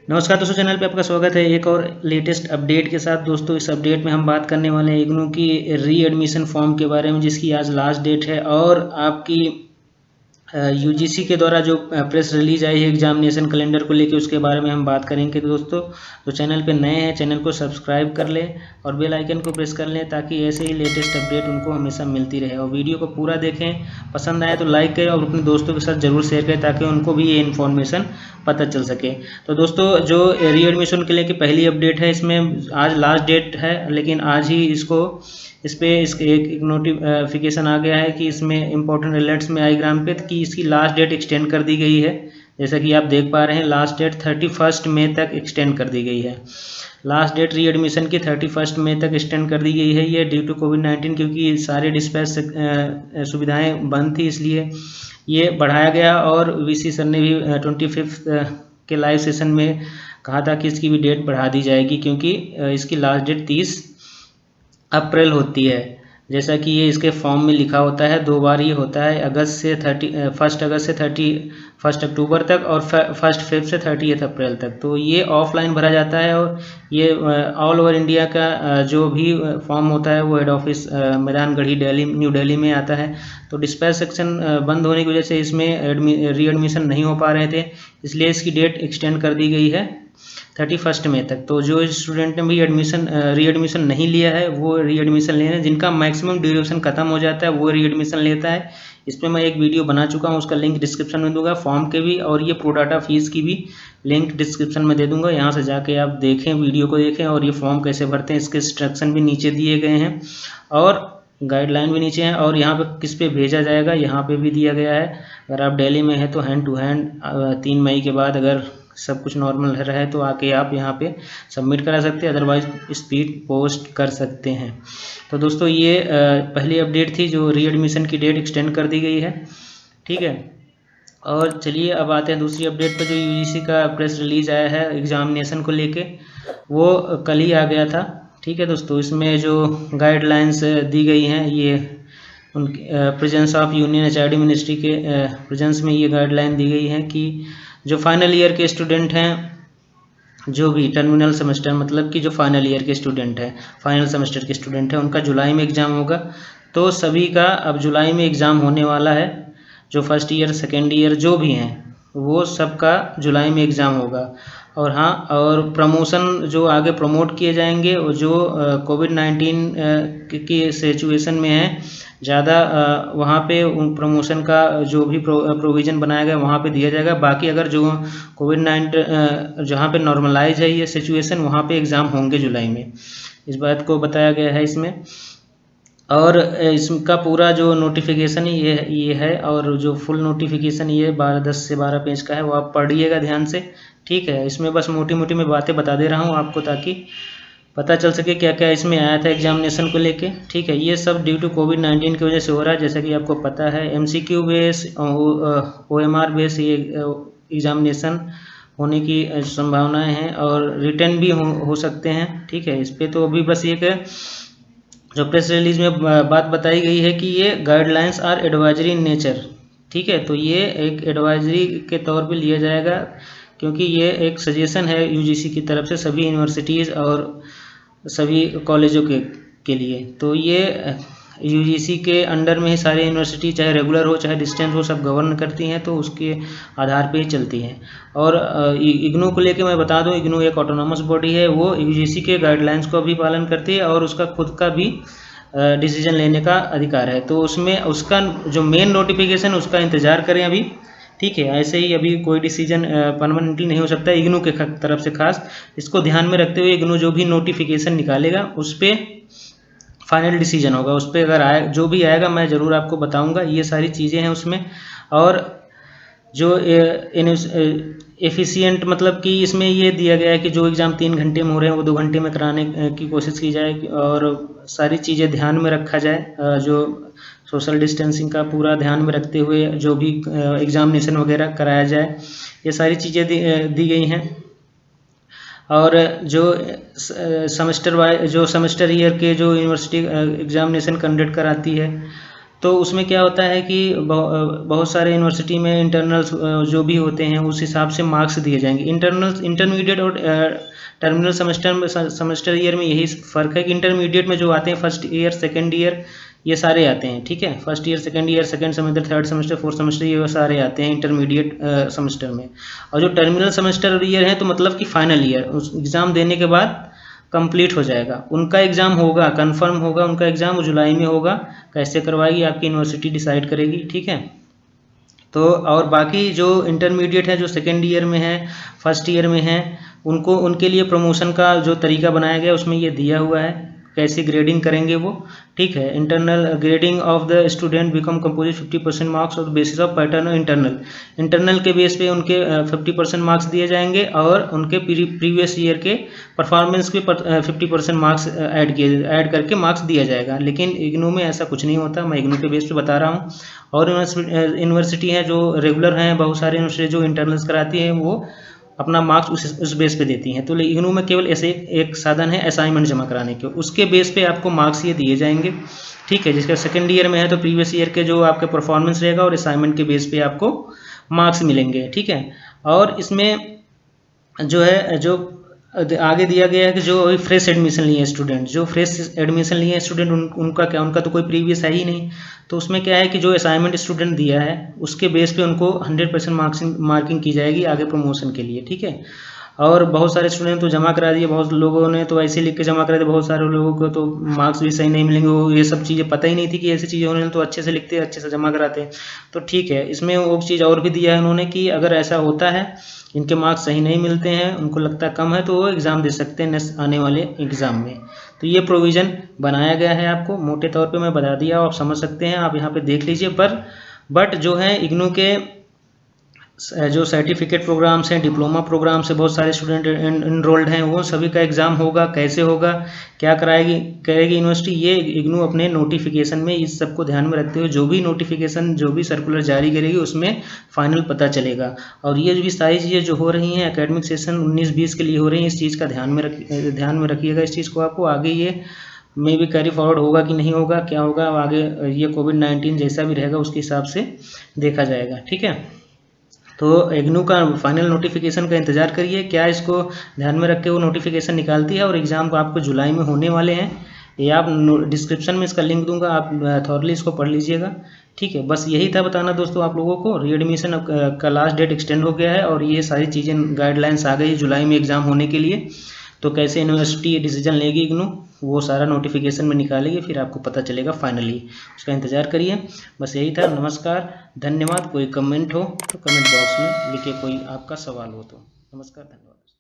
नमस्कार दोस्तों, चैनल पे आपका स्वागत है एक और लेटेस्ट अपडेट के साथ। दोस्तों इस अपडेट में हम बात करने वाले हैं इग्नू की री एडमिशन फॉर्म के बारे में, जिसकी आज लास्ट डेट है। और आपकी यूजीसी के द्वारा जो प्रेस रिलीज आई है एग्जामिनेशन कैलेंडर को लेकर, उसके बारे में हम बात करेंगे। दोस्तों तो चैनल पे नए हैं, चैनल को सब्सक्राइब कर लें और बेल आइकन को प्रेस कर लें, ताकि ऐसे ही लेटेस्ट अपडेट उनको हमेशा मिलती रहे। और वीडियो को पूरा देखें, पसंद आए तो लाइक करें और अपने दोस्तों के साथ ज़रूर शेयर करें, ताकि उनको भी ये इन्फॉर्मेशन पता चल सके। तो दोस्तों जो री एडमिशन के लिए की पहली अपडेट है, इसमें आज लास्ट डेट है, लेकिन आज ही इस पर एक नोटिफिकेशन आ गया है कि इसमें इंपॉर्टेंट अलर्ट्स में आईग्राम पे कि इसकी लास्ट डेट एक्सटेंड कर दी गई है। जैसा कि आप देख पा रहे हैं, लास्ट डेट 31 मई तक एक्सटेंड कर दी गई है। लास्ट डेट री एडमिशन की 31 मई तक एक्सटेंड कर दी गई है। ये ड्यू टू कोविड-19, क्योंकि सारे डिस्पैच सुविधाएं बंद थी, इसलिए ये बढ़ाया गया। और वीसी सर ने भी 25 के लाइव सेशन में कहा था कि इसकी भी डेट बढ़ा दी जाएगी, क्योंकि इसकी लास्ट डेट 30 अप्रैल होती है। जैसा कि ये इसके फॉर्म में लिखा होता है, 2 बार ये होता है, 1 अगस्त से 31 अक्टूबर तक और 1 फेब से 30 अप्रैल तक। तो ये ऑफलाइन भरा जाता है और ये ऑल ओवर इंडिया का जो भी फॉर्म होता है वो head office Maidangarhi new Delhi में आता है। तो डिस्पैच सेक्शन बंद होने की वजह से इसमें री एडमिशन नहीं हो पा रहे थे, इसलिए इसकी डेट एक्सटेंड कर दी गई है 31 मई तक। तो जो स्टूडेंट ने भी री एडमिशन नहीं लिया है वो री एडमिशन लेना, जिनका मैक्सिमम ड्यूरेशन खत्म हो जाता है वो री एडमिशन लेता है। इस पर मैं एक वीडियो बना चुका हूँ, उसका लिंक डिस्क्रिप्शन में दूंगा, फॉर्म के भी और ये प्रोडाटा फीस की भी लिंक डिस्क्रिप्शन में दे दूंगा। यहाँ से जाके आप देखें, वीडियो को देखें और ये फॉर्म कैसे भरते हैं, इसके इंस्ट्रक्शन भी नीचे दिए गए हैं और गाइडलाइन भी नीचे हैं। और यहाँ पे किस पे भेजा जाएगा यहाँ पे भी दिया गया है। अगर आप दिल्ली में हैं तो हैंड टू हैंड 3 मई के बाद अगर सब कुछ नॉर्मल रहा है तो आके आप यहाँ पे सबमिट करा सकते हैं, अदरवाइज स्पीड पोस्ट कर सकते हैं। तो दोस्तों ये पहली अपडेट थी जो री एडमिशन की डेट एक्सटेंड कर दी गई है, ठीक है। और चलिए अब आते हैं दूसरी अपडेट पर, जो यूजीसी का प्रेस रिलीज आया है एग्जामिनेशन को लेके, वो कल ही आ गया था, ठीक है दोस्तों। इसमें जो गाइडलाइंस दी गई हैं, ये उनके presence of union HRD ministry के प्रेजेंस में ये गाइडलाइन दी गई है कि जो फाइनल ईयर के स्टूडेंट हैं, जो भी टर्मिनल सेमेस्टर मतलब कि जो फाइनल ईयर के स्टूडेंट हैं, फाइनल सेमेस्टर के स्टूडेंट हैं, उनका जुलाई में एग्ज़ाम होगा। तो सभी का अब जुलाई में एग्ज़ाम होने वाला है। जो फर्स्ट ईयर सेकेंड ईयर जो भी हैं वो सबका जुलाई में एग्ज़ाम होगा। और हाँ, और प्रमोशन जो आगे प्रमोट किए जाएंगे, और जो कोविड-19 की सिचुएशन में है ज़्यादा, वहाँ पे उन प्रमोशन का जो भी प्रोविज़न बनाया गया वहाँ पे दिया जाएगा। बाकी अगर जो कोविड-19 जहाँ पे नॉर्मलाइज है ये सिचुएशन, वहाँ पे एग्ज़ाम होंगे जुलाई में, इस बात को बताया गया है इसमें। और इसका पूरा जो नोटिफिकेशन ये है, और जो फुल नोटिफिकेशन ये 10 से 12 पेज का है, वो आप पढ़िएगा ध्यान से, ठीक है। इसमें बस मोटी मोटी मैं बातें बता दे रहा हूँ आपको, ताकि पता चल सके क्या क्या इसमें आया था एग्जामिनेशन को लेके, ठीक है। ये सब ड्यू टू कोविड-19 की वजह से हो रहा है, जैसा कि आपको पता है। MCQ बेस, OMR बेस ये एग्जामिनेशन होने की संभावनाएं हैं, और रिटर्न भी हो सकते हैं, ठीक है। इस पर तो अभी बस एक जो प्रेस रिलीज में बात बताई गई है कि ये guidelines are advisory in nature, ठीक है। तो ये एक एडवाइजरी के तौर पे लिया जाएगा, क्योंकि ये एक सजेशन है यूजीसी की तरफ से सभी यूनिवर्सिटीज़ और सभी कॉलेजों के लिए। तो ये यूजीसी के अंडर में ही सारी यूनिवर्सिटी, चाहे रेगुलर हो चाहे डिस्टेंस हो, सब गवर्न करती हैं, तो उसके आधार पे ही चलती हैं। और इग्नू को लेके मैं बता दूं, इग्नू एक ऑटोनॉमस बॉडी है, वो यूजीसी के गाइडलाइंस को भी पालन करती है और उसका खुद का भी डिसीजन लेने का अधिकार है। तो उसमें उसका जो मेन नोटिफिकेशन उसका इंतज़ार करें अभी, ठीक है। ऐसे ही अभी कोई डिसीजन परमानेंटली नहीं हो सकता इग्नू के तरफ से। खास इसको ध्यान में रखते हुए इग्नू जो भी नोटिफिकेशन निकालेगा उस पर फाइनल डिसीजन होगा। उस पर अगर जो भी आएगा मैं ज़रूर आपको बताऊंगा। ये सारी चीज़ें हैं उसमें। और जो एफिशिएंट मतलब कि इसमें ये दिया गया है कि जो एग्ज़ाम 3 घंटे में हो रहे हैं वो 2 घंटे में कराने की कोशिश की जाए, और सारी चीज़ें ध्यान में रखा जाए। जो सोशल डिस्टेंसिंग का पूरा ध्यान में रखते हुए जो भी एग्ज़ामिनेशन वगैरह कराया जाए, ये सारी चीज़ें दी गई हैं। और जो सेमेस्टर ईयर के जो यूनिवर्सिटी एग्जामिनेशन कंडक्ट कराती है, तो उसमें क्या होता है कि बहुत सारे यूनिवर्सिटी में इंटरनल्स जो भी होते हैं उस हिसाब से मार्क्स दिए जाएंगे। इंटरमीडिएट और टर्मिनल सेमेस्टर ईयर में यही फ़र्क है कि इंटरमीडिएट में जो आते हैं फर्स्ट ईयर सेकेंड ईयर ये सारे आते हैं, ठीक है। First year second semester third semester fourth semester ये सारे आते हैं इंटरमीडिएट सेमेस्टर में। और जो टर्मिनल सेमेस्टर ईयर है तो मतलब कि फाइनल ईयर, उस एग्ज़ाम देने के बाद कंप्लीट हो जाएगा। उनका एग्ज़ाम होगा, कंफर्म होगा उनका एग्ज़ाम, वो जुलाई में होगा। कैसे करवाएगी आपकी यूनिवर्सिटी डिसाइड करेगी, ठीक है। तो और बाकी जो इंटरमीडिएट है, जो सेकेंड ईयर में है फर्स्ट ईयर में है, उनको उनके लिए प्रमोशन का जो तरीका बनाया गया उसमें ये दिया हुआ है कैसे ग्रेडिंग करेंगे वो, ठीक है। Internal grading of the student become composite 50% marks of basis of pattern. Internal के बेस पे उनके 50% मार्क्स दिए जाएंगे और उनके प्रीवियस ईयर के परफॉर्मेंस के 50% मार्क्स ऐड करके मार्क्स दिया जाएगा। लेकिन इग्नू में ऐसा कुछ नहीं होता, मैं इग्नू के बेस पे बता रहा हूँ। और यूनिवर्सिटी है जो रेगुलर हैं, बहुत सारे यूनिवर्सिटी जो इंटरनल्स कराती हैं वो अपना मार्क्स उस बेस पे देती हैं। तो इग्नू में केवल ऐसे एक साधन है असाइनमेंट जमा कराने के, उसके बेस पे आपको मार्क्स ये दिए जाएंगे, ठीक है। जिसका सेकंड ईयर में है तो प्रीवियस ईयर के जो आपका परफॉर्मेंस रहेगा और असाइनमेंट के बेस पे आपको मार्क्स मिलेंगे, ठीक है। और इसमें जो है जो आगे दिया गया है कि जो फ्रेश एडमिशन लिए स्टूडेंट, जो फ्रेश एडमिशन लिए स्टूडेंट उनका क्या, उनका तो कोई प्रीवियस है ही नहीं। तो उसमें क्या है कि जो असाइनमेंट स्टूडेंट दिया है उसके बेस पे उनको 100% मार्किंग की जाएगी आगे प्रमोशन के लिए, ठीक है। और बहुत सारे स्टूडेंट तो जमा करा दिए, बहुत लोगों ने तो ऐसे लिख के जमा करा दिया, बहुत सारे लोगों को तो मार्क्स भी सही नहीं मिलेंगे। वो ये सब चीज़ें पता ही नहीं थी कि ऐसी चीज़ें होने, तो अच्छे से लिखते अच्छे से जमा कराते। तो ठीक है, इसमें वो चीज़ और भी दिया है उन्होंने कि अगर ऐसा होता है इनके मार्क्स सही नहीं मिलते हैं, उनको लगता है कम है, तो वो एग्ज़ाम दे सकते हैं नेक्स्ट आने वाले एग्ज़ाम में। तो ये प्रोविज़न बनाया गया है, आपको मोटे तौर पे मैं बता दिया, आप समझ सकते हैं, आप यहाँ पे देख लीजिए। बट जो है इग्नू के जो सर्टिफिकेट प्रोग्राम्स हैं, डिप्लोमा प्रोग्राम से बहुत सारे स्टूडेंट इनरोल्ड हैं, वो सभी का एग्ज़ाम होगा। कैसे होगा, क्या करेगी यूनिवर्सिटी, ये इग्नू अपने नोटिफिकेशन में इस सबको ध्यान में रखते हुए जो भी नोटिफिकेशन जो भी सर्कुलर जारी करेगी उसमें फाइनल पता चलेगा। और ये भी सारी चीज़ें जो हो रही हैं एकेडमिक सेशन 19-20 के लिए हो रही हैं, इस चीज़ का ध्यान में रखिएगा। इस चीज़ को आपको आगे ये में भी कैरी फॉरवर्ड होगा कि नहीं होगा, क्या होगा आगे, ये कोविड-19 जैसा भी रहेगा उसके हिसाब से देखा जाएगा, ठीक है। तो इग्नू का फाइनल नोटिफिकेशन का इंतज़ार करिए, क्या इसको ध्यान में रख के वो नोटिफिकेशन निकालती है। और एग्ज़ाम को आपको जुलाई में होने वाले हैं, ये आप डिस्क्रिप्शन में इसका लिंक दूंगा, आप थॉरली इसको पढ़ लीजिएगा, ठीक है। बस यही था बताना दोस्तों आप लोगों को। रीएडमिशन का लास्ट डेट एक्सटेंड हो गया है और ये सारी चीज़ें गाइडलाइंस आ गई जुलाई में एग्ज़ाम होने के लिए। तो कैसे यूनिवर्सिटी डिसीजन लेगी इग्नू, वो सारा नोटिफिकेशन में निकालेगी, फिर आपको पता चलेगा फाइनली, उसका इंतज़ार करिए। बस यही था, नमस्कार, धन्यवाद। कोई कमेंट हो तो कमेंट बॉक्स में लिखिए, कोई आपका सवाल हो तो। नमस्कार, धन्यवाद।